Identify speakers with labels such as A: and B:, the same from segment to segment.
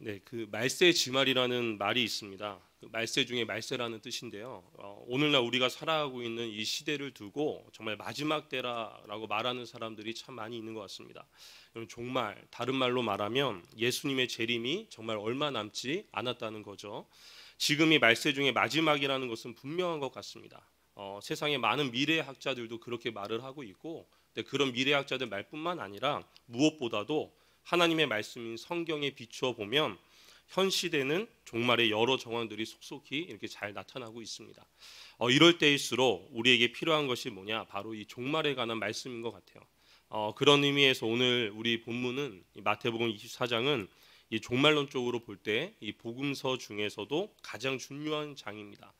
A: 네, 그 말세 지말이라는 말이 있습니다. 그 말세 중에 말세라는 뜻인데요. 오늘날 우리가 살아가고 있는 이 시대를 두고 정말 마지막 때라라고 말하는 사람들이 참 많이 있는 것 같습니다. 종말, 다른 말로 말하면 예수님의 재림이 정말 얼마 남지 않았다는 거죠. 지금이 말세 중에 마지막이라는 것은 분명한 것 같습니다. 세상의 많은 미래학자들도 그렇게 말을 하고 있고, 근데 그런 미래학자들 말뿐만 아니라 무엇보다도 하나님의 말씀인 성경에 비추어 보면 현 시대는 종말의 여러 정황들이 속속히 이렇게 잘 나타나고 있습니다. 이럴 때일수록 우리에게 필요한 것이 뭐냐? 바로 이 종말에 관한 말씀인 것 같아요. 그런 의미에서 오늘 우리 본문은 마태복음 24장은 이 종말론 쪽으로 볼 때 이 복음서 중에서도 가장 중요한 장입니다.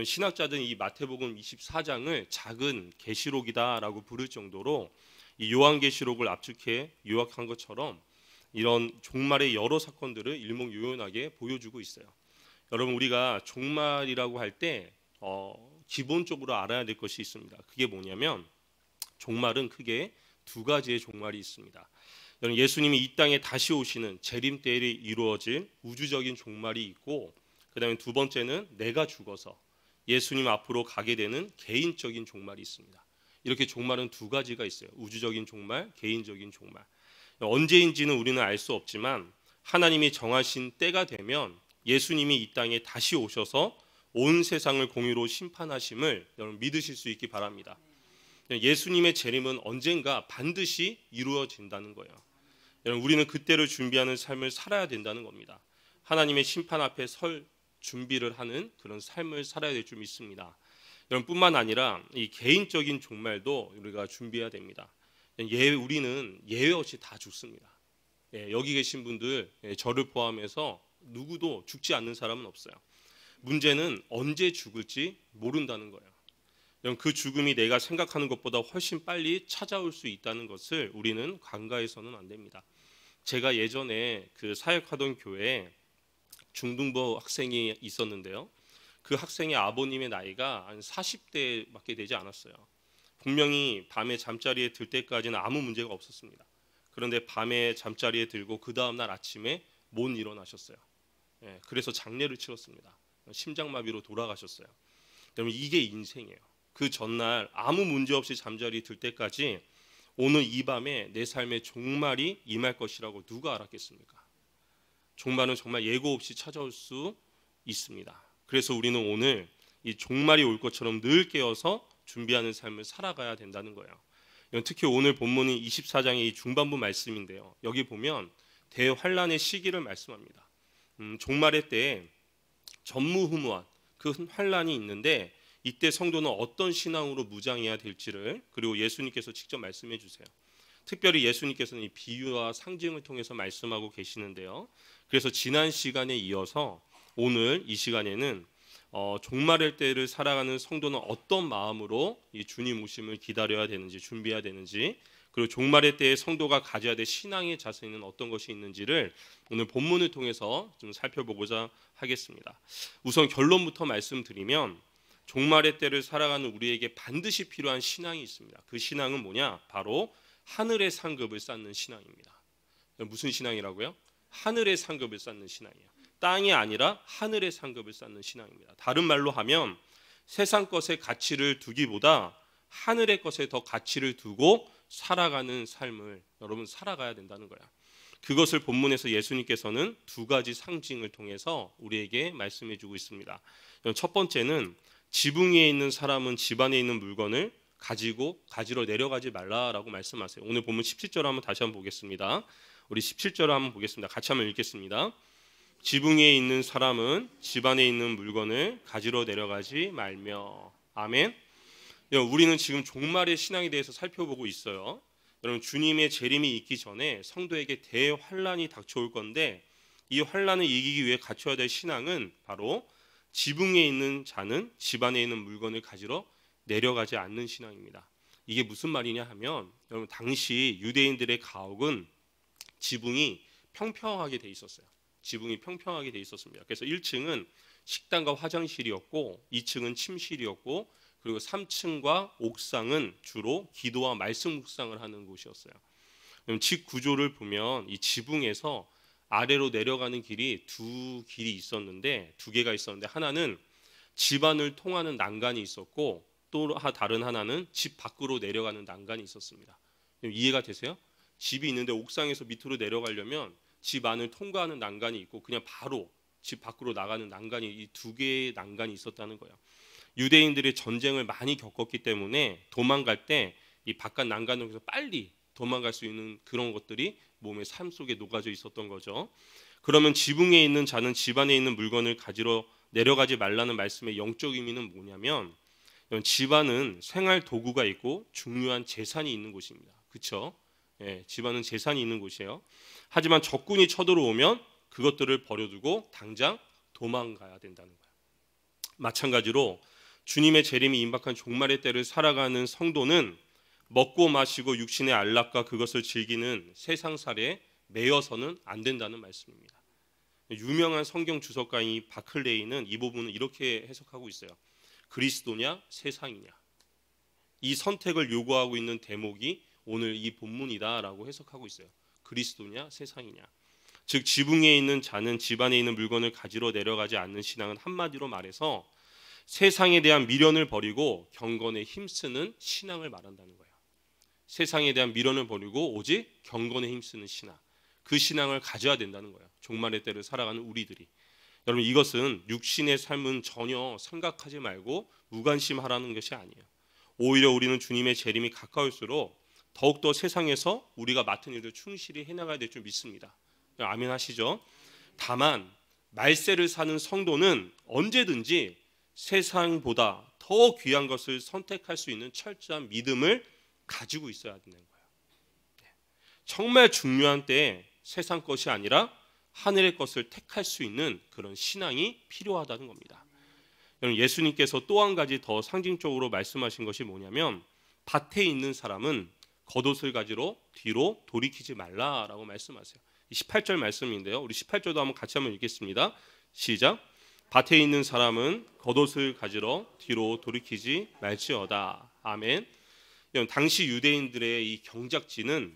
A: 신학자들은 이 마태복음 24장을 작은 계시록이다라고 부를 정도로 이 요한계시록을 압축해 요약한 것처럼 이런 종말의 여러 사건들을 일목요연하게 보여주고 있어요. 여러분, 우리가 종말이라고 할 때 기본적으로 알아야 될 것이 있습니다. 그게 뭐냐면 종말은 크게 두 가지의 종말이 있습니다. 여러분, 예수님이 이 땅에 다시 오시는 재림 때에 이루어질 우주적인 종말이 있고, 그다음에 두 번째는 내가 죽어서 예수님 앞으로 가게 되는 개인적인 종말이 있습니다. 이렇게 종말은 두 가지가 있어요. 우주적인 종말, 개인적인 종말. 언제인지는 우리는 알 수 없지만 하나님이 정하신 때가 되면 예수님이 이 땅에 다시 오셔서 온 세상을 공의로 심판하심을 여러분 믿으실 수 있기 바랍니다. 예수님의 재림은 언젠가 반드시 이루어진다는 거예요. 여러분, 우리는 그때를 준비하는 삶을 살아야 된다는 겁니다. 하나님의 심판 앞에 설 준비를 하는 그런 삶을 살아야 될 줄 믿습니다. 여러분, 뿐만 아니라 이 개인적인 종말도 우리가 준비해야 됩니다. 우리는 예외 없이 다 죽습니다. 여기 계신 분들, 저를 포함해서 누구도 죽지 않는 사람은 없어요. 문제는 언제 죽을지 모른다는 거예요. 그 죽음이 내가 생각하는 것보다 훨씬 빨리 찾아올 수 있다는 것을 우리는 간과해서는 안 됩니다. 제가 예전에 그 사역하던 교회에 중등부 학생이 있었는데요. 그 학생의 아버님의 나이가 한 40대밖에 되지 않았어요. 분명히 밤에 잠자리에 들 때까지는 아무 문제가 없었습니다. 그런데 밤에 잠자리에 들고 그 다음날 아침에 못 일어나셨어요. 그래서 장례를 치렀습니다. 심장마비로 돌아가셨어요. 여러분, 이게 인생이에요. 그 전날 아무 문제 없이 잠자리에 들 때까지 오늘 이 밤에 내 삶의 종말이 임할 것이라고 누가 알았겠습니까? 종말은 정말 예고 없이 찾아올 수 있습니다. 그래서 우리는 오늘 이 종말이 올 것처럼 늘 깨어서 준비하는 삶을 살아가야 된다는 거예요. 특히 오늘 본문이 24장의 이 중반부 말씀인데요. 여기 보면 대환란의 시기를 말씀합니다. 종말의 때에 전무후무한 그 환란이 있는데 이때 성도는 어떤 신앙으로 무장해야 될지를 그리고 예수님께서 직접 말씀해 주세요. 특별히 예수님께서는 이 비유와 상징을 통해서 말씀하고 계시는데요. 그래서 지난 시간에 이어서 오늘 이 시간에는 종말의 때를 살아가는 성도는 어떤 마음으로 이 주님 오심을 기다려야 되는지 준비해야 되는지 그리고 종말의 때에 성도가 가져야 될 신앙의 자세는 어떤 것이 있는지를 오늘 본문을 통해서 좀 살펴보고자 하겠습니다. 우선 결론부터 말씀드리면 종말의 때를 살아가는 우리에게 반드시 필요한 신앙이 있습니다. 그 신앙은 뭐냐? 바로 하늘의 상급을 쌓는 신앙입니다. 무슨 신앙이라고요? 하늘의 상급을 쌓는 신앙이에요. 땅이 아니라 하늘의 상급을 쌓는 신앙입니다. 다른 말로 하면 세상 것에 가치를 두기보다 하늘의 것에 더 가치를 두고 살아가는 삶을 여러분 살아가야 된다는 거야. 그것을 본문에서 예수님께서는 두 가지 상징을 통해서 우리에게 말씀해 주고 있습니다. 첫 번째는 지붕 위에 있는 사람은 집 안에 있는 물건을 가지러 내려가지 말라라고 말씀하세요. 오늘 본문 17절 한번 다시 한번 보겠습니다. 우리 17절 한번 보겠습니다. 같이 한번 읽겠습니다. 지붕 위에 있는 사람은 집 안에 있는 물건을 가지러 내려가지 말며. 아멘. 우리는 지금 종말의 신앙에 대해서 살펴보고 있어요. 여러분, 주님의 재림이 있기 전에 성도에게 대환란이 닥쳐올 건데 이 환란을 이기기 위해 갖춰야 될 신앙은 바로 지붕 위에 있는 자는 집 안에 있는 물건을 가지러 내려가지 않는 신앙입니다. 이게 무슨 말이냐 하면 여러분, 당시 유대인들의 가옥은 지붕이 평평하게 돼 있었어요. 지붕이 평평하게 돼 있었습니다. 그래서 1층은 식당과 화장실이었고 2층은 침실이었고 그리고 3층과 옥상은 주로 기도와 말씀 묵상을 하는 곳이었어요. 집 구조를 보면 이 지붕에서 아래로 내려가는 길이 두 개가 있었는데 하나는 집안을 통하는 난간이 있었고 또 다른 하나는 집 밖으로 내려가는 난간이 있었습니다. 이해가 되세요? 집이 있는데 옥상에서 밑으로 내려가려면 집 안을 통과하는 난간이 있고 그냥 바로 집 밖으로 나가는 난간이, 이 두 개의 난간이 있었다는 거예요. 유대인들이 전쟁을 많이 겪었기 때문에 도망갈 때 이 바깥 난간으로 빨리 도망갈 수 있는 그런 것들이 몸의 삶 속에 녹아져 있었던 거죠. 그러면 지붕에 있는 자는 집 안에 있는 물건을 가지러 내려가지 말라는 말씀의 영적 의미는 뭐냐면, 집안은 생활 도구가 있고 중요한 재산이 있는 곳입니다. 그렇죠? 예, 집안은 재산이 있는 곳이에요. 하지만 적군이 쳐들어오면 그것들을 버려두고 당장 도망가야 된다는 거예요. 마찬가지로 주님의 재림이 임박한 종말의 때를 살아가는 성도는 먹고 마시고 육신의 안락과 그것을 즐기는 세상살에 매여서는 안 된다는 말씀입니다. 유명한 성경 주석가인 바클레이는 이 부분을 이렇게 해석하고 있어요. 그리스도냐 세상이냐, 이 선택을 요구하고 있는 대목이 오늘 이 본문이다라고 해석하고 있어요. 그리스도냐 세상이냐. 즉 지붕에 있는 자는 집안에 있는 물건을 가지러 내려가지 않는 신앙은 한마디로 말해서 세상에 대한 미련을 버리고 경건에 힘쓰는 신앙을 말한다는 거예요. 세상에 대한 미련을 버리고 오직 경건에 힘쓰는 신앙, 그 신앙을 가져야 된다는 거예요. 종말의 때를 살아가는 우리들이. 여러분, 이것은 육신의 삶은 전혀 생각하지 말고 무관심하라는 것이 아니에요. 오히려 우리는 주님의 재림이 가까울수록 더욱더 세상에서 우리가 맡은 일을 충실히 해나가야 될 줄 믿습니다. 아멘 하시죠? 다만 말세를 사는 성도는 언제든지 세상보다 더 귀한 것을 선택할 수 있는 철저한 믿음을 가지고 있어야 되는 거예요. 정말 중요한 때에 세상 것이 아니라 하늘의 것을 택할 수 있는 그런 신앙이 필요하다는 겁니다. 여러분, 예수님께서 또 한 가지 더 상징적으로 말씀하신 것이 뭐냐면, 밭에 있는 사람은 겉옷을 가지러 뒤로 돌이키지 말라라고 말씀하세요. 18절 말씀인데요. 우리 18절도 한번 같이 한번 읽겠습니다. 시작. 밭에 있는 사람은 겉옷을 가지러 뒤로 돌이키지 말지어다. 아멘. 당시 유대인들의 이 경작지는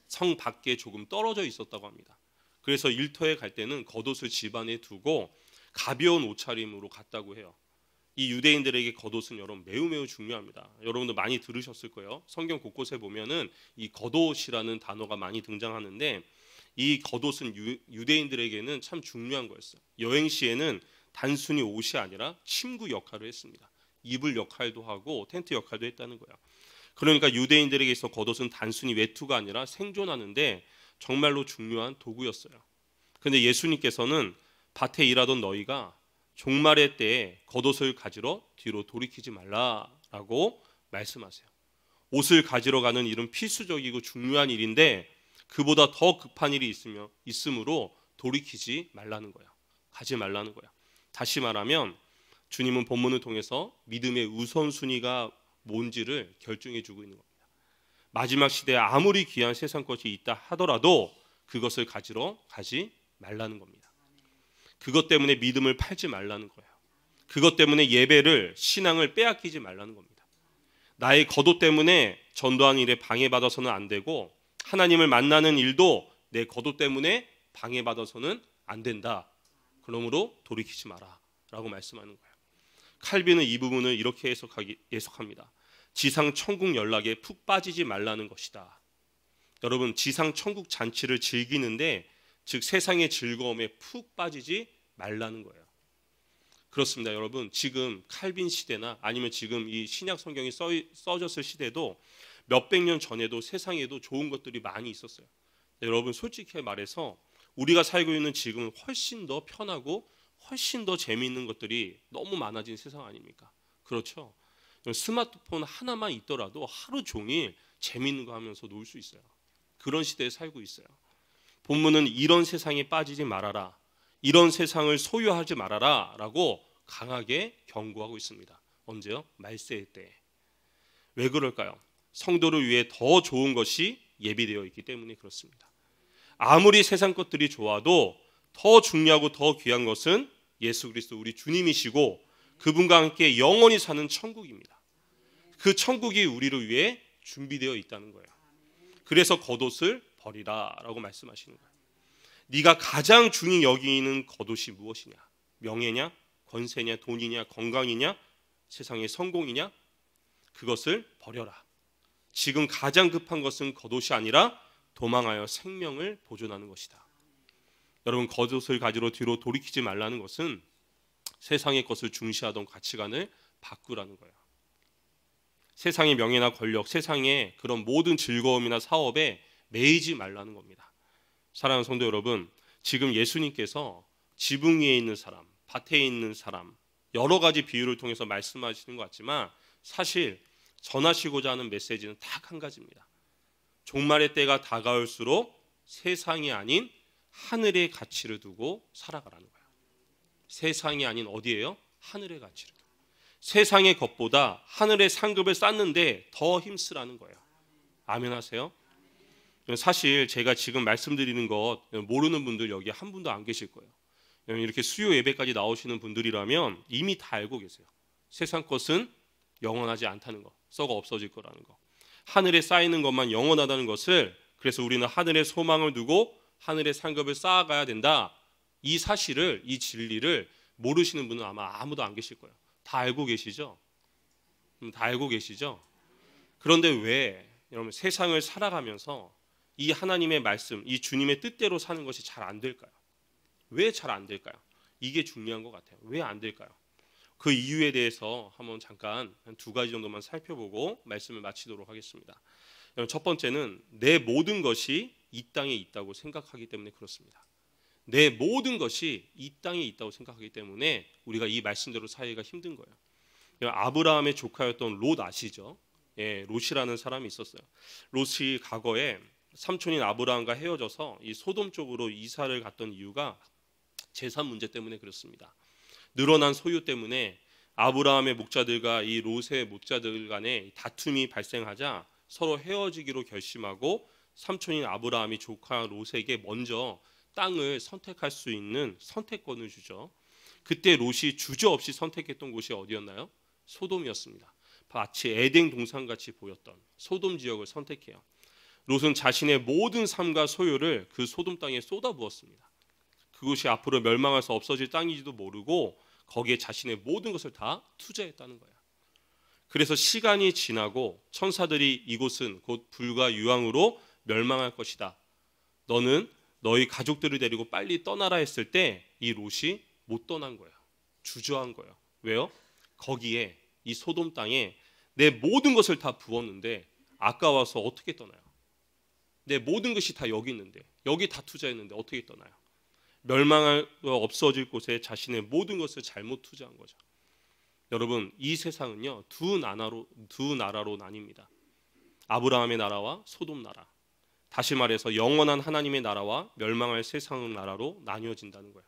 A: 성 밖에 조금 떨어져 있었다고 합니다. 그래서 일터에 갈 때는 겉옷을 집안에 두고 가벼운 옷차림으로 갔다고 해요. 이 유대인들에게 겉옷은 여러분 매우 중요합니다. 여러분도 많이 들으셨을 거예요. 성경 곳곳에 보면은 이 겉옷이라는 단어가 많이 등장하는데, 이 겉옷은 유대인들에게는 참 중요한 거였어요. 여행 시에는 단순히 옷이 아니라 침구 역할을 했습니다. 이불 역할도 하고 텐트 역할도 했다는 거예요. 그러니까 유대인들에게 있어 겉옷은 단순히 외투가 아니라 생존하는데 정말로 중요한 도구였어요. 그런데 예수님께서는 밭에 일하던 너희가 종말의 때에 겉옷을 가지러 뒤로 돌이키지 말라라고 말씀하세요. 옷을 가지러 가는 일은 필수적이고 중요한 일인데 그보다 더 급한 일이 있으므로 돌이키지 말라는 거예요. 가지 말라는 거예요. 다시 말하면 주님은 본문을 통해서 믿음의 우선순위가 뭔지를 결정해 주고 있는 겁니다. 마지막 시대에 아무리 귀한 세상 것이 있다 하더라도 그것을 가지러 가지 말라는 겁니다. 그것 때문에 믿음을 팔지 말라는 거예요. 그것 때문에 예배를, 신앙을 빼앗기지 말라는 겁니다. 나의 겉옷 때문에 전도하는 일에 방해받아서는 안 되고, 하나님을 만나는 일도 내 겉옷 때문에 방해받아서는 안 된다. 그러므로 돌이키지 마라 라고 말씀하는 거예요. 칼빈은 이 부분을 이렇게 해석합니다. 지상 천국 연락에 푹 빠지지 말라는 것이다. 여러분, 지상 천국 잔치를 즐기는데, 즉 세상의 즐거움에 푹 빠지지 말라는 거예요. 그렇습니다. 여러분, 지금 칼빈 시대나 아니면 지금 이 신약 성경이 써졌을 시대도 몇백 년 전에도 세상에도 좋은 것들이 많이 있었어요. 여러분, 솔직히 말해서 우리가 살고 있는 지금은 훨씬 더 편하고 훨씬 더 재미있는 것들이 너무 많아진 세상 아닙니까? 그렇죠? 스마트폰 하나만 있더라도 하루 종일 재미있는 거 하면서 놀 수 있어요. 그런 시대에 살고 있어요. 본문은 이런 세상에 빠지지 말아라, 이런 세상을 소유하지 말아라 라고 강하게 경고하고 있습니다. 언제요? 말세의 때. 왜 그럴까요? 성도를 위해 더 좋은 것이 예비되어 있기 때문에 그렇습니다. 아무리 세상 것들이 좋아도 더 중요하고 더 귀한 것은 예수 그리스도 우리 주님이시고 그분과 함께 영원히 사는 천국입니다. 그 천국이 우리를 위해 준비되어 있다는 거예요. 그래서 겉옷을 버리라 라고 말씀하시는 거예요. 네가 가장 중히 여기는 겉옷이 무엇이냐? 명예냐? 권세냐? 돈이냐? 건강이냐? 세상의 성공이냐? 그것을 버려라. 지금 가장 급한 것은 겉옷이 아니라 도망하여 생명을 보존하는 것이다. 여러분, 겉옷을 가지러 뒤로 돌이키지 말라는 것은 세상의 것을 중시하던 가치관을 바꾸라는 거예요. 세상의 명예나 권력, 세상의 그런 모든 즐거움이나 사업에 매이지 말라는 겁니다. 사랑하는 성도 여러분, 지금 예수님께서 지붕 위에 있는 사람, 밭에 있는 사람, 여러 가지 비유를 통해서 말씀하시는 것 같지만 사실 전하시고자 하는 메시지는 딱 한 가지입니다. 종말의 때가 다가올수록 세상이 아닌 하늘의 가치를 두고 살아가라는 거예요. 세상이 아닌 어디예요? 하늘의 가치를 두고. 세상의 것보다 하늘의 상급을 쌓는데 더 힘쓰라는 거예요. 아멘 하세요? 사실 제가 지금 말씀드리는 것 모르는 분들 여기 한 분도 안 계실 거예요. 이렇게 수요 예배까지 나오시는 분들이라면 이미 다 알고 계세요. 세상 것은 영원하지 않다는 거, 썩어 없어질 거라는 거. 하늘에 쌓이는 것만 영원하다는 것을, 그래서 우리는 하늘에 소망을 두고 하늘의 상급을 쌓아가야 된다. 이 사실을, 이 진리를 모르시는 분은 아마 아무도 안 계실 거예요. 다 알고 계시죠? 다 알고 계시죠? 그런데 왜 여러분 세상을 살아가면서 이 하나님의 말씀, 이 주님의 뜻대로 사는 것이 잘 안 될까요? 왜 잘 안 될까요? 이게 중요한 것 같아요. 왜 안 될까요? 그 이유에 대해서 한번 잠깐 한 2가지 정도만 살펴보고 말씀을 마치도록 하겠습니다. 첫 번째는 내 모든 것이 이 땅에 있다고 생각하기 때문에 그렇습니다. 내 모든 것이 이 땅에 있다고 생각하기 때문에 우리가 이 말씀대로 살기가 힘든 거예요. 아브라함의 조카였던 롯 아시죠? 예, 롯이라는 사람이 있었어요. 롯이 과거에 삼촌인 아브라함과 헤어져서 이 소돔 쪽으로 이사를 갔던 이유가 재산 문제 때문에 그렇습니다. 늘어난 소유 때문에 아브라함의 목자들과 이 롯의 목자들 간에 다툼이 발생하자 서로 헤어지기로 결심하고 삼촌인 아브라함이 조카 롯에게 먼저 땅을 선택할 수 있는 선택권을 주죠. 그때 롯이 주저없이 선택했던 곳이 어디였나요? 소돔이었습니다. 마치 에덴 동산같이 보였던 소돔 지역을 선택해요. 롯은 자신의 모든 삶과 소유를 그 소돔 땅에 쏟아부었습니다. 그곳이 앞으로 멸망해서 없어질 땅인지도 모르고 거기에 자신의 모든 것을 다 투자했다는 거예요. 그래서 시간이 지나고 천사들이 이곳은 곧 불과 유황으로 멸망할 것이다. 너는 너희 가족들을 데리고 빨리 떠나라 했을 때 이 롯이 못 떠난 거예요. 주저한 거예요. 왜요? 거기에 이 소돔 땅에 내 모든 것을 다 부었는데 아까워서 어떻게 떠나요? 내 모든 것이 다 여기 있는데, 여기 다 투자했는데 어떻게 떠나요? 멸망할 없어질 곳에 자신의 모든 것을 잘못 투자한 거죠. 여러분, 이 세상은요 두 나라로 나뉩니다. 아브라함의 나라와 소돔 나라. 다시 말해서 영원한 하나님의 나라와 멸망할 세상 나라로 나뉘어진다는 거예요.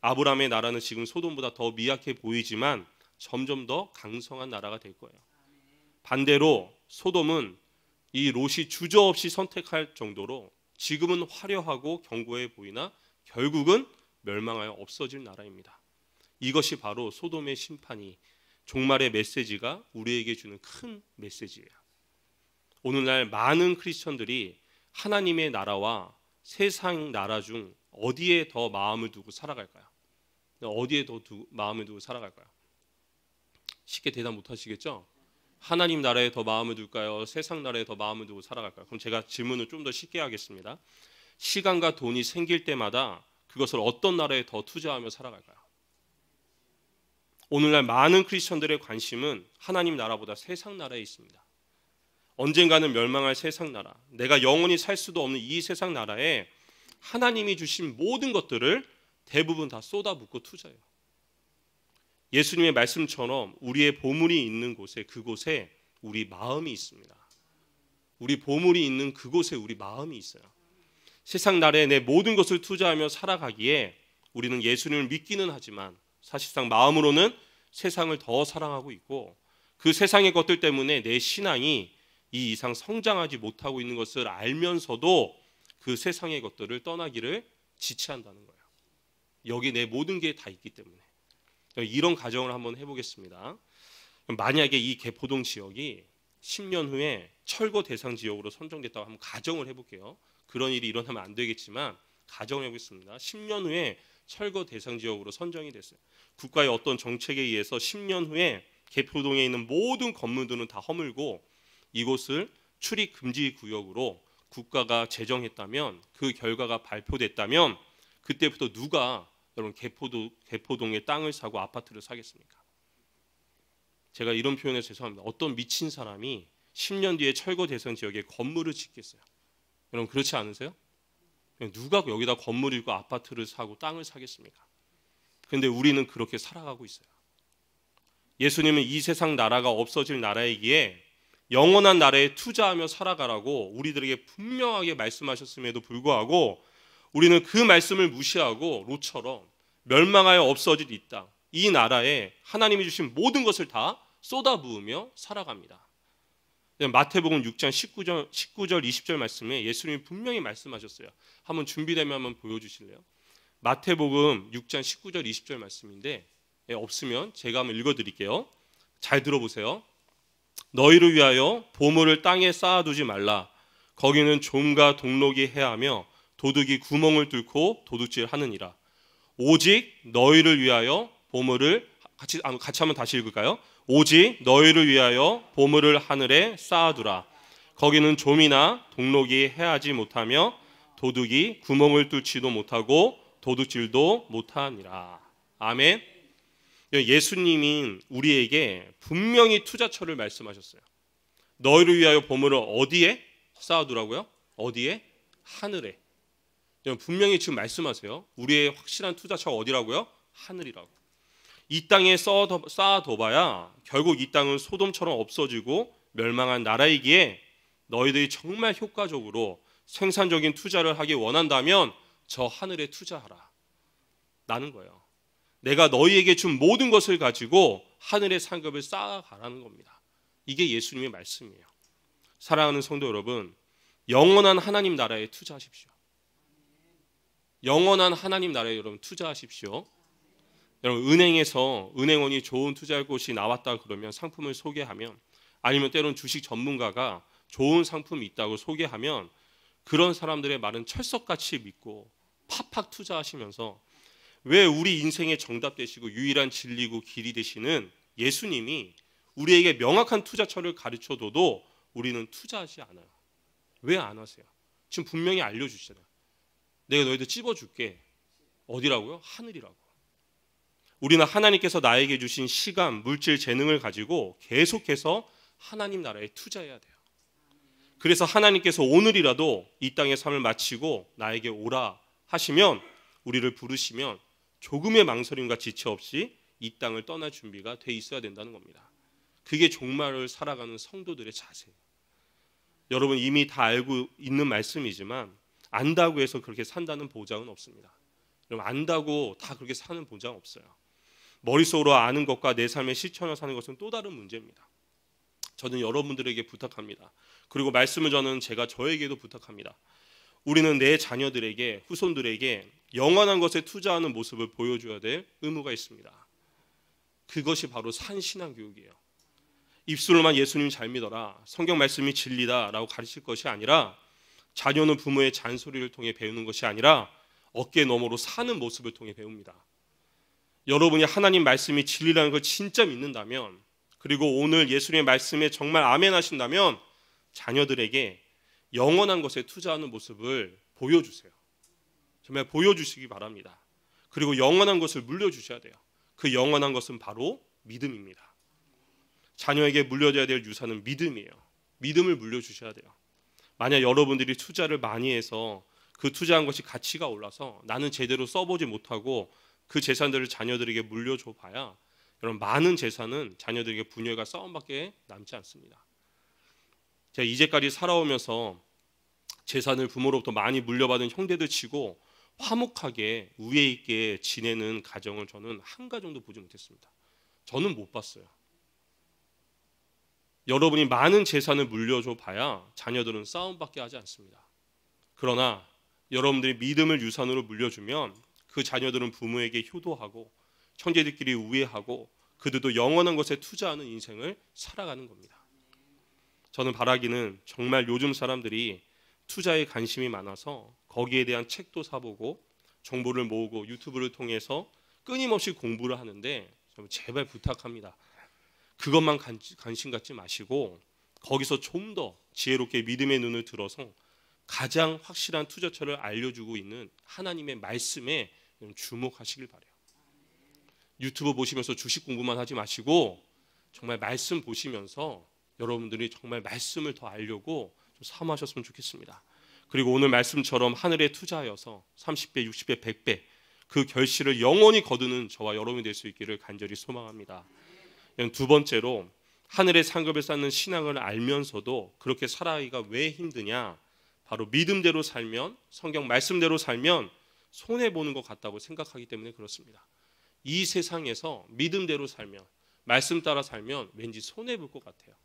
A: 아브라함의 나라는 지금 소돔보다 더 미약해 보이지만 점점 더 강성한 나라가 될 거예요. 반대로 소돔은 이 롯이 주저없이 선택할 정도로 지금은 화려하고 견고해 보이나 결국은 멸망하여 없어질 나라입니다. 이것이 바로 소돔의 심판이, 종말의 메시지가 우리에게 주는 큰 메시지예요. 오늘날 많은 크리스천들이 하나님의 나라와 세상 나라 중 어디에 더 마음을 두고 살아갈까요? 어디에 더 마음을 두고 살아갈까요? 쉽게 대답 못 하시겠죠? 하나님 나라에 더 마음을 둘까요? 세상 나라에 더 마음을 두고 살아갈까요? 그럼 제가 질문을 좀 더 쉽게 하겠습니다. 시간과 돈이 생길 때마다 그것을 어떤 나라에 더 투자하며 살아갈까요? 오늘날 많은 크리스천들의 관심은 하나님 나라보다 세상 나라에 있습니다. 언젠가는 멸망할 세상 나라, 내가 영원히 살 수도 없는 이 세상 나라에 하나님이 주신 모든 것들을 대부분 다 쏟아붓고 투자해요. 예수님의 말씀처럼 우리의 보물이 있는 곳에, 그곳에 우리 마음이 있습니다. 우리 보물이 있는 그곳에 우리 마음이 있어요. 세상 나라에 내 모든 것을 투자하며 살아가기에 우리는 예수님을 믿기는 하지만 사실상 마음으로는 세상을 더 사랑하고 있고, 그 세상의 것들 때문에 내 신앙이 이 이상 성장하지 못하고 있는 것을 알면서도 그 세상의 것들을 떠나기를 지체한다는 거예요. 여기 내 모든 게 다 있기 때문에. 이런 가정을 한번 해보겠습니다. 만약에 이 개포동 지역이 10년 후에 철거 대상 지역으로 선정됐다고 한번 가정을 해볼게요. 그런 일이 일어나면 안 되겠지만 가정을 해보겠습니다. 10년 후에 철거 대상 지역으로 선정이 됐어요. 국가의 어떤 정책에 의해서 10년 후에 개포동에 있는 모든 건물들은 다 허물고 이곳을 출입 금지 구역으로 국가가 제정했다면, 그 결과가 발표됐다면 그때부터 누가 여러분 개포동에 땅을 사고 아파트를 사겠습니까? 제가 이런 표현에 죄송합니다. 어떤 미친 사람이 10년 뒤에 철거 대상 지역에 건물을 짓겠어요? 여러분 그렇지 않으세요? 누가 여기다 건물을 짓고 아파트를 사고 땅을 사겠습니까? 그런데 우리는 그렇게 살아가고 있어요. 예수님은 이 세상 나라가 없어질 나라이기에 영원한 나라에 투자하며 살아가라고 우리들에게 분명하게 말씀하셨음에도 불구하고 우리는 그 말씀을 무시하고 롯처럼 멸망하여 없어질 이 땅, 이 나라에 하나님이 주신 모든 것을 다 쏟아부으며 살아갑니다. 마태복음 6장 19절 20절 말씀에 예수님이 분명히 말씀하셨어요. 한번 준비되면 한번 보여주실래요? 마태복음 6장 19절 20절 말씀인데 없으면 제가 한번 읽어드릴게요. 잘 들어보세요. 너희를 위하여 보물을 땅에 쌓아두지 말라. 거기는 좀과 동록이 해하며 도둑이 구멍을 뚫고 도둑질하느니라. 오직 너희를 위하여 보물을 같이 한번 다시 읽을까요? 오직 너희를 위하여 보물을 하늘에 쌓아두라. 거기는 좀이나 동록이 해하지 못하며 도둑이 구멍을 뚫지도 못하고 도둑질도 못하니라. 아멘. 예수님이 우리에게 분명히 투자처를 말씀하셨어요. 너희를 위하여 보물을 어디에 쌓아두라고요? 어디에? 하늘에. 분명히 지금 말씀하세요. 우리의 확실한 투자처가 어디라고요? 하늘이라고. 이 땅에 쌓아둬봐야 결국 이 땅은 소돔처럼 없어지고 멸망한 나라이기에 너희들이 정말 효과적으로 생산적인 투자를 하기 원한다면 저 하늘에 투자하라 라는 거예요. 내가 너희에게 준 모든 것을 가지고 하늘의 상급을 쌓아가라는 겁니다. 이게 예수님의 말씀이에요. 사랑하는 성도 여러분, 영원한 하나님 나라에 투자하십시오. 영원한 하나님 나라에 여러분 투자하십시오. 여러분 은행에서 은행원이 좋은 투자할 곳이 나왔다 그러면 상품을 소개하면, 아니면 때로는 주식 전문가가 좋은 상품이 있다고 소개하면 그런 사람들의 말은 철석같이 믿고 팍팍 투자하시면서 왜 우리 인생의 정답 되시고 유일한 진리고 길이 되시는 예수님이 우리에게 명확한 투자처를 가르쳐줘도 우리는 투자하지 않아요. 왜 안 하세요? 지금 분명히 알려주시잖아요. 내가 너희들 찝어줄게. 어디라고요? 하늘이라고. 우리는 하나님께서 나에게 주신 시간, 물질, 재능을 가지고 계속해서 하나님 나라에 투자해야 돼요. 그래서 하나님께서 오늘이라도 이 땅의 삶을 마치고 나에게 오라 하시면, 우리를 부르시면 조금의 망설임과 지체 없이 이 땅을 떠날 준비가 돼 있어야 된다는 겁니다. 그게 종말을 살아가는 성도들의 자세예요. 여러분 이미 다 알고 있는 말씀이지만 안다고 해서 그렇게 산다는 보장은 없습니다. 여러분 안다고 다 그렇게 사는 보장 없어요. 머릿속으로 아는 것과 내 삶의 실천을 사는 것은 또 다른 문제입니다. 저는 여러분들에게 부탁합니다. 그리고 말씀을 저는 제가 저에게도 부탁합니다. 우리는 내 자녀들에게, 후손들에게 영원한 것에 투자하는 모습을 보여줘야 될 의무가 있습니다. 그것이 바로 산신앙교육이에요. 입술로만 예수님 잘 믿어라, 성경 말씀이 진리다라고 가르칠 것이 아니라, 자녀는 부모의 잔소리를 통해 배우는 것이 아니라 어깨 너머로 사는 모습을 통해 배웁니다. 여러분이 하나님 말씀이 진리라는 걸 진짜 믿는다면, 그리고 오늘 예수님의 말씀에 정말 아멘 하신다면 자녀들에게 영원한 것에 투자하는 모습을 보여주세요. 정말 보여주시기 바랍니다. 그리고 영원한 것을 물려주셔야 돼요. 그 영원한 것은 바로 믿음입니다. 자녀에게 물려줘야 될 유산은 믿음이에요. 믿음을 물려주셔야 돼요. 만약 여러분들이 투자를 많이 해서 그 투자한 것이 가치가 올라서 나는 제대로 써보지 못하고 그 재산들을 자녀들에게 물려줘 봐야 여러분 많은 재산은 자녀들에게 분열과 싸움밖에 남지 않습니다. 제가 이제까지 살아오면서 재산을 부모로부터 많이 물려받은 형제들 치고 화목하게 우애 있게 지내는 가정을 저는 한가 정도 보지 못했습니다. 저는 못 봤어요. 여러분이 많은 재산을 물려줘 봐야 자녀들은 싸움밖에 하지 않습니다. 그러나 여러분들이 믿음을 유산으로 물려주면 그 자녀들은 부모에게 효도하고 형제들끼리 우애하고 그들도 영원한 것에 투자하는 인생을 살아가는 겁니다. 저는 바라기는 정말 요즘 사람들이 투자에 관심이 많아서 거기에 대한 책도 사보고 정보를 모으고 유튜브를 통해서 끊임없이 공부를 하는데 제발 부탁합니다. 그것만 관심 갖지 마시고 거기서 좀 더 지혜롭게 믿음의 눈을 들어서 가장 확실한 투자처를 알려주고 있는 하나님의 말씀에 주목하시길 바라요. 유튜브 보시면서 주식 공부만 하지 마시고 정말 말씀 보시면서 여러분들이 정말 말씀을 더 알려고 좀 사모하셨으면 좋겠습니다. 그리고 오늘 말씀처럼 하늘에 투자하여서 30배, 60배, 100배 그 결실을 영원히 거두는 저와 여러분이 될 수 있기를 간절히 소망합니다. 두 번째로 하늘의 상급을 쌓는 신앙을 알면서도 그렇게 살아가기가 왜 힘드냐? 바로 믿음대로 살면, 성경 말씀대로 살면 손해보는 것 같다고 생각하기 때문에 그렇습니다. 이 세상에서 믿음대로 살면, 말씀 따라 살면 왠지 손해볼 것 같아요.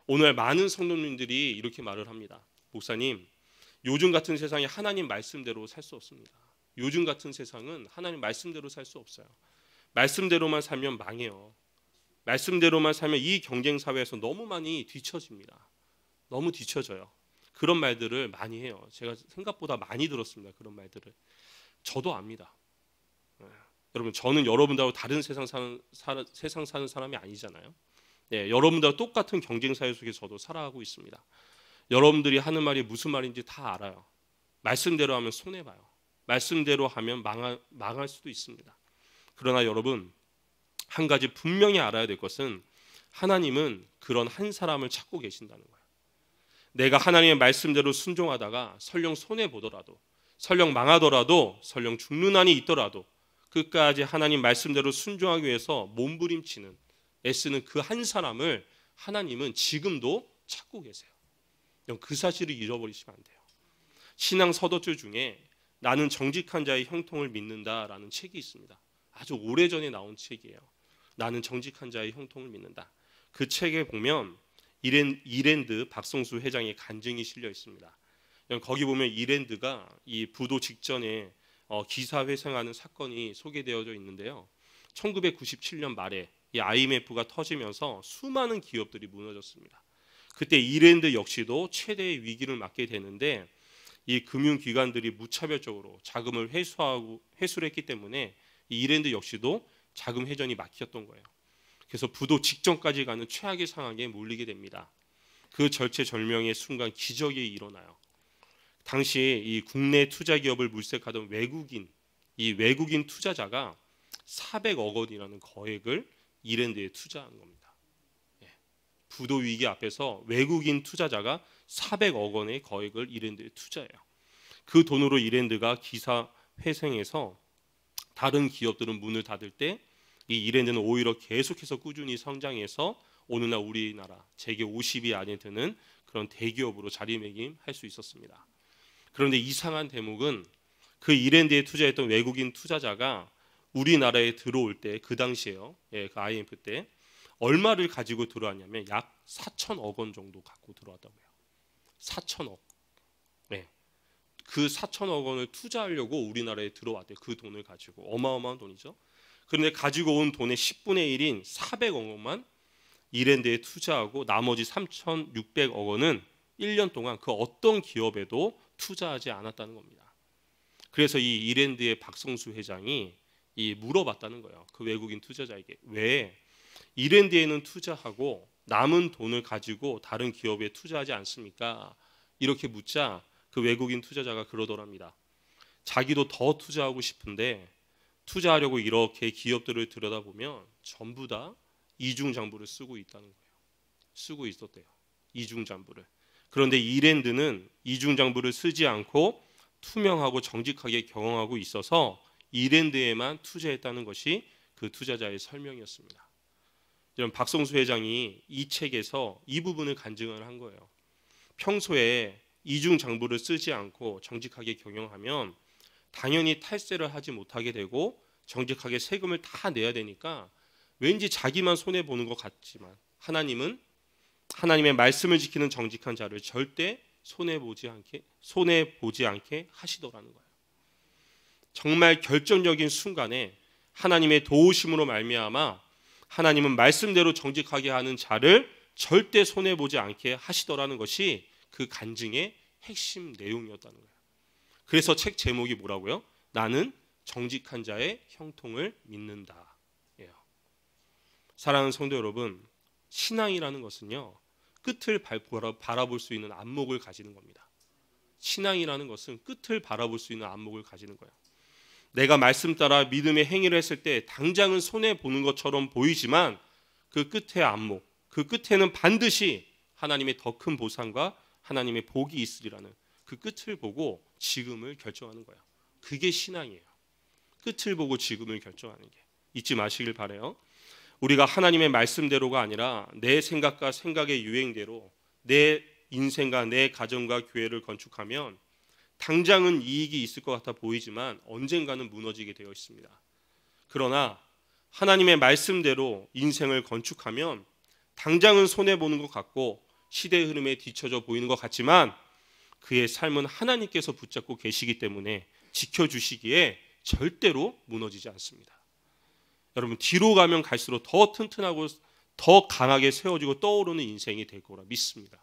A: 오늘 많은 성도님들이 이렇게 말을 합니다. 목사님, 요즘 같은 세상에 하나님 말씀대로 살 수 없습니다. 요즘 같은 세상은 하나님 말씀대로 살 수 없어요. 말씀대로만 살면 망해요. 말씀대로만 살면 이 경쟁 사회에서 너무 많이 뒤처집니다. 너무 뒤처져요. 그런 말들을 많이 해요. 제가 생각보다 많이 들었습니다. 그런 말들을. 저도 압니다. 여러분, 저는 여러분들하고 다른 세상 사는 사람이 아니잖아요. 네, 여러분들과 똑같은 경쟁 사회 속에 저도 살아가고 있습니다. 여러분들이 하는 말이 무슨 말인지 다 알아요. 말씀대로 하면 손해봐요. 말씀대로 하면 망할 수도 있습니다. 그러나 여러분, 한 가지 분명히 알아야 될 것은 하나님은 그런 한 사람을 찾고 계신다는 거예요. 내가 하나님의 말씀대로 순종하다가 설령 손해보더라도, 설령 망하더라도, 설령 죽는 한이 있더라도 끝까지 하나님 말씀대로 순종하기 위해서 몸부림치는, 애쓰는 그 한 사람을 하나님은 지금도 찾고 계세요. 그 사실을 잃어버리시면 안 돼요. 신앙 서도줄 중에 나는 정직한 자의 형통을 믿는다라는 책이 있습니다. 아주 오래전에 나온 책이에요. 나는 정직한 자의 형통을 믿는다. 그 책에 보면 이랜드 박성수 회장의 간증이 실려 있습니다. 거기 보면 이랜드가 이 부도 직전에 기사회생하는 사건이 소개되어져 있는데요. 1997년 말에 이 IMF가 터지면서 수많은 기업들이 무너졌습니다. 그때 이랜드 역시도 최대의 위기를 맞게 되는데 이 금융기관들이 무차별적으로 자금을 회수를 했기 때문에 이 이랜드 역시도 자금 회전이 막혔던 거예요. 그래서 부도 직전까지 가는 최악의 상황에 몰리게 됩니다. 그 절체절명의 순간 기적이 일어나요. 당시 이 국내 투자 기업을 물색하던 외국인 투자자가 400억 원이라는 거액을 이랜드에 투자한 겁니다. 부도 위기 앞에서 외국인 투자자가 400억 원의 거액을 이랜드에 투자해요. 그 돈으로 이랜드가 기사 회생해서 다른 기업들은 문을 닫을 때 이 이랜드는 오히려 계속해서 꾸준히 성장해서 오늘날 우리나라 세계 50위 안에 드는 그런 대기업으로 자리매김할 수 있었습니다. 그런데 이상한 대목은 그 이랜드에 투자했던 외국인 투자자가 우리나라에 들어올 때 그 당시에요. 그 IMF 때 얼마를 가지고 들어왔냐면 약 4천억 원 정도 갖고 들어왔다고요. 4천억. 네. 그 4천억 원을 투자하려고 우리나라에 들어왔대요. 그 돈을 가지고. 어마어마한 돈이죠. 그런데 가지고 온 돈의 10분의 1인 400억 원만 이랜드에 투자하고 나머지 3,600억 원은 1년 동안 그 어떤 기업에도 투자하지 않았다는 겁니다. 그래서 이 이랜드의 박성수 회장이 물어봤다는 거예요. 그 외국인 투자자에게. 왜 이랜드에는 투자하고 남은 돈을 가지고 다른 기업에 투자하지 않습니까? 이렇게 묻자 그 외국인 투자자가 그러더랍니다. 자기도 더 투자하고 싶은데 투자하려고 이렇게 기업들을 들여다보면 전부 다 이중장부를 쓰고 있다는 거예요. 쓰고 있었대요. 이중장부를. 그런데 이랜드는 이중장부를 쓰지 않고 투명하고 정직하게 경영하고 있어서 이랜드에만 투자했다는 것이 그 투자자의 설명이었습니다. 이런 박성수 회장이 이 책에서 이 부분을 간증을 한 거예요. 평소에 이중장부를 쓰지 않고 정직하게 경영하면 당연히 탈세를 하지 못하게 되고 정직하게 세금을 다 내야 되니까 왠지 자기만 손해보는 것 같지만 하나님은 하나님의 말씀을 지키는 정직한 자를 절대 손해보지 않게 하시더라는 거예요. 정말 결정적인 순간에 하나님의 도우심으로 말미암아 하나님은 말씀대로 정직하게 하는 자를 절대 손해보지 않게 하시더라는 것이 그 간증의 핵심 내용이었다는 거예요. 그래서 책 제목이 뭐라고요? 나는 정직한 자의 형통을 믿는다. 예요. 사랑하는 성도 여러분, 신앙이라는 것은요, 끝을 바라볼 수 있는 안목을 가지는 겁니다. 신앙이라는 것은 끝을 바라볼 수 있는 안목을 가지는 거예요. 내가 말씀 따라 믿음의 행위를 했을 때 당장은 손해 보는 것처럼 보이지만 그 끝의 안목, 그 끝에는 반드시 하나님의 더 큰 보상과 하나님의 복이 있으리라는 그 끝을 보고 지금을 결정하는 거예요. 그게 신앙이에요. 끝을 보고 지금을 결정하는 게. 잊지 마시길 바라요. 우리가 하나님의 말씀대로가 아니라 내 생각과 생각의 유행대로 내 인생과 내 가정과 교회를 건축하면 당장은 이익이 있을 것 같아 보이지만 언젠가는 무너지게 되어 있습니다. 그러나 하나님의 말씀대로 인생을 건축하면 당장은 손해보는 것 같고 시대의 흐름에 뒤처져 보이는 것 같지만 그의 삶은 하나님께서 붙잡고 계시기 때문에 지켜주시기에 절대로 무너지지 않습니다. 여러분, 뒤로 가면 갈수록 더 튼튼하고 더 강하게 세워지고 떠오르는 인생이 될 거라 믿습니다.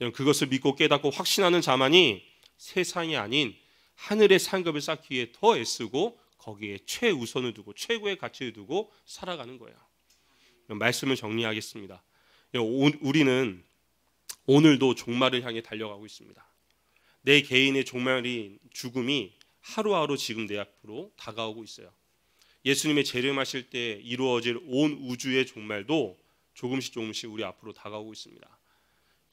A: 여러분, 그것을 믿고 깨닫고 확신하는 자만이 세상이 아닌 하늘의 상급을 쌓기 위해 더 애쓰고 거기에 최우선을 두고 최고의 가치를 두고 살아가는 거예요. 말씀을 정리하겠습니다. 우리는 오늘도 종말을 향해 달려가고 있습니다. 내 개인의 종말인 죽음이 하루하루 지금 내 앞으로 다가오고 있어요. 예수님의 재림하실 때 이루어질 온 우주의 종말도 조금씩 우리 앞으로 다가오고 있습니다.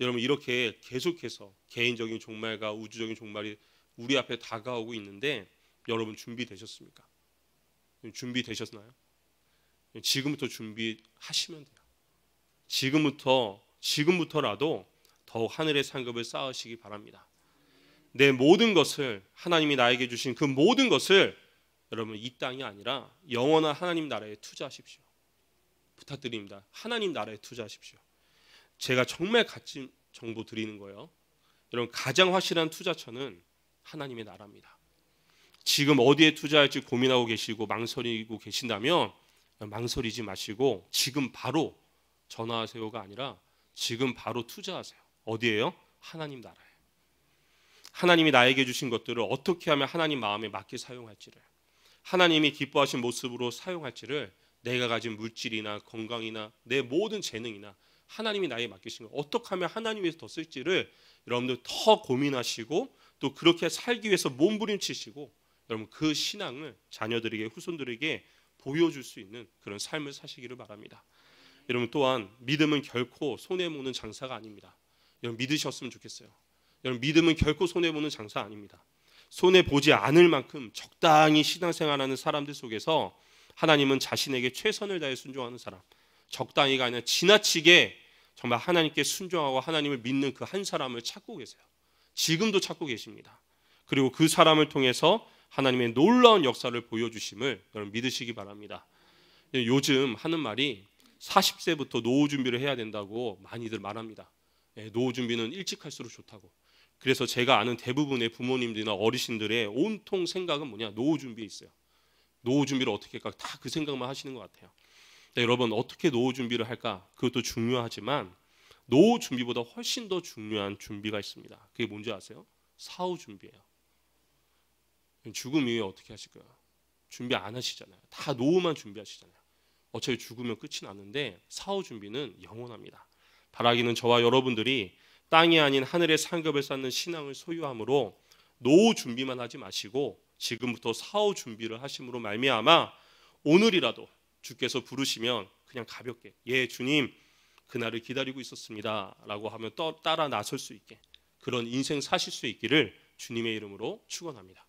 A: 여러분, 이렇게 계속해서 개인적인 종말과 우주적인 종말이 우리 앞에 다가오고 있는데 여러분 준비되셨습니까? 준비되셨나요? 지금부터 준비하시면 돼요. 지금부터라도 더욱 하늘의 상급을 쌓으시기 바랍니다. 내 모든 것을, 하나님이 나에게 주신 그 모든 것을 여러분 이 땅이 아니라 영원한 하나님 나라에 투자하십시오. 부탁드립니다. 하나님 나라에 투자하십시오. 제가 정말 가치 정보 드리는 거예요. 여러분, 가장 확실한 투자처는 하나님의 나라입니다. 지금 어디에 투자할지 고민하고 계시고 망설이고 계신다면 망설이지 마시고 지금 바로 전화하세요가 아니라 지금 바로 투자하세요. 어디에요? 하나님 나라에. 하나님이 나에게 주신 것들을 어떻게 하면 하나님 마음에 맞게 사용할지를, 하나님이 기뻐하신 모습으로 사용할지를, 내가 가진 물질이나 건강이나 내 모든 재능이나 하나님이 나에게 맡기신 걸 어떻게 하면 하나님 위해서 더 쓸지를 여러분들 더 고민하시고 또 그렇게 살기 위해서 몸부림치시고 여러분 그 신앙을 자녀들에게, 후손들에게 보여줄 수 있는 그런 삶을 사시기를 바랍니다. 여러분, 또한 믿음은 결코 손해보는 장사가 아닙니다. 여러분, 믿으셨으면 좋겠어요. 여러분, 믿음은 결코 손해보는 장사 아닙니다. 손해보지 않을 만큼 적당히 신앙생활하는 사람들 속에서 하나님은 자신에게 최선을 다해 순종하는 사람, 적당히가 아니라 지나치게 정말 하나님께 순종하고 하나님을 믿는 그 한 사람을 찾고 계세요. 지금도 찾고 계십니다. 그리고 그 사람을 통해서 하나님의 놀라운 역사를 보여주심을 여러분 믿으시기 바랍니다. 요즘 하는 말이 40세부터 노후 준비를 해야 된다고 많이들 말합니다. 노후 준비는 일찍 할수록 좋다고. 그래서 제가 아는 대부분의 부모님들이나 어르신들의 온통 생각은 뭐냐? 노후 준비에 있어요. 노후 준비를 어떻게 할까? 다 그 생각만 하시는 것 같아요. 여러분, 어떻게 노후 준비를 할까? 그것도 중요하지만 노후 준비보다 훨씬 더 중요한 준비가 있습니다. 그게 뭔지 아세요? 사후 준비예요. 죽음 이후에 어떻게 하실 거예요? 준비 안 하시잖아요. 다 노후만 준비하시잖아요. 어차피 죽으면 끝이 나는데 사후 준비는 영원합니다. 바라기는 저와 여러분들이 땅이 아닌 하늘의 상급을 쌓는 신앙을 소유함으로 노후 준비만 하지 마시고 지금부터 사후 준비를 하심으로 말미암아 오늘이라도 주께서 부르시면 그냥 가볍게 예 주님 그날을 기다리고 있었습니다 라고 하면 따라 나설 수 있게 그런 인생 사실 수 있기를 주님의 이름으로 축원합니다.